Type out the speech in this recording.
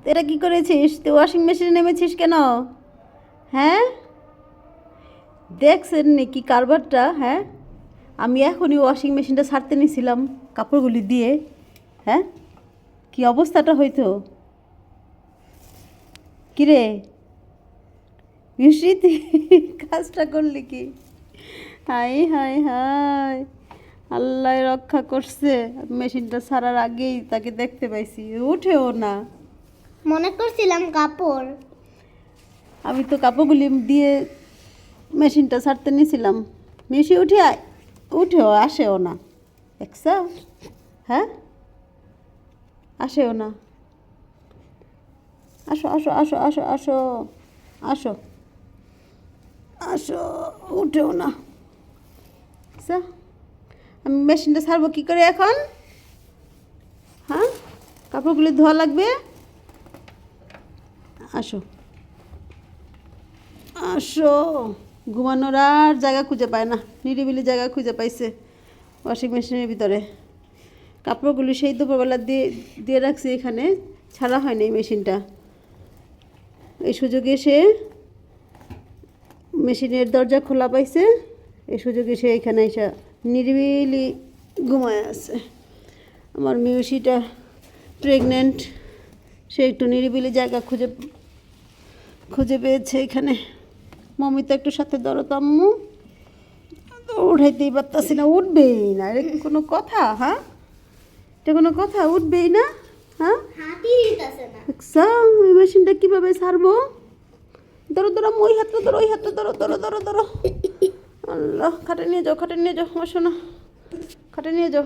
এটা কি করেছিস তুই? ওয়াশিং মেশিনে নেমেছিস কেন? হ্যাঁ, দেখছেন নাকি কারবারটা? হ্যাঁ, আমি এখনই ওয়াশিং মেশিনটা ছাড়তে নিয়েছিলাম কাপড়গুলি দিয়ে। হ্যাঁ, কি অবস্থাটা হইতো? কিরে মিষ্টি, তুই কাজটা করলি কি? হাই হাই হাই, আল্লাহ রক্ষা করছে। মেশিনটা ছাড়ার আগেই তাকে দেখতে পাইছি, উঠেও না। মনে করছিলাম কাপড়। আমি তো কাপড়গুলি দিয়ে মেশিনটা ছাড়তে নিয়েছিলাম। মিশি উঠে আয়, উঠেও আসেও না। দেখছ? হ্যাঁ, আসেও না। আসো আসো আসো আসো আসো আসো আসো, উঠেও না। দেখছ? আমি মেশিনটা ছাড়বো কী করে এখন? হ্যাঁ, কাপড়গুলি ধোয়া লাগবে। আসো আসো, ঘুমানোর আর জায়গা খুঁজে পায় না, নিরিবিলি জায়গা খুঁজে পাইছে ওয়াশিং মেশিনের ভিতরে। কাপড়গুলি সেই দুপুরবেলা দিয়ে দিয়ে রাখছি এখানে, ছাড়া হয়নি এই মেশিনটা। এই সুযোগে সে মেশিনের দরজা খোলা পাইছে, এই সুযোগে সে এখানে এসে নিরিবিলি ঘুমায় আছে। আমার মিউসিটা প্রেগনেন্ট, সে একটু নিরিবিলি জায়গা খুঁজে খুঁজে পেয়েছে এখানে। মম্মি তো একটু সাথে ধরো তো আম্মু, উঠাইতেই পারতাছি না, উঠবেই না। এটা কি কোনো কথা? হ্যাঁ, এটা কোনো কথা? উঠবেই না। হ্যাঁ, হাতি দিতেছে না। দেখছো ওই মেশিনটা কীভাবে ছাড়বো? ধরো ধরো, ওই হাতটা ধরো, ওই হাতটা ধরো, ধরো ধরো ধরো। আল্লাহ, খাটে নিয়ে যাও, খাটে নিয়ে যাও, আসো না, খাটে নিয়ে যাও।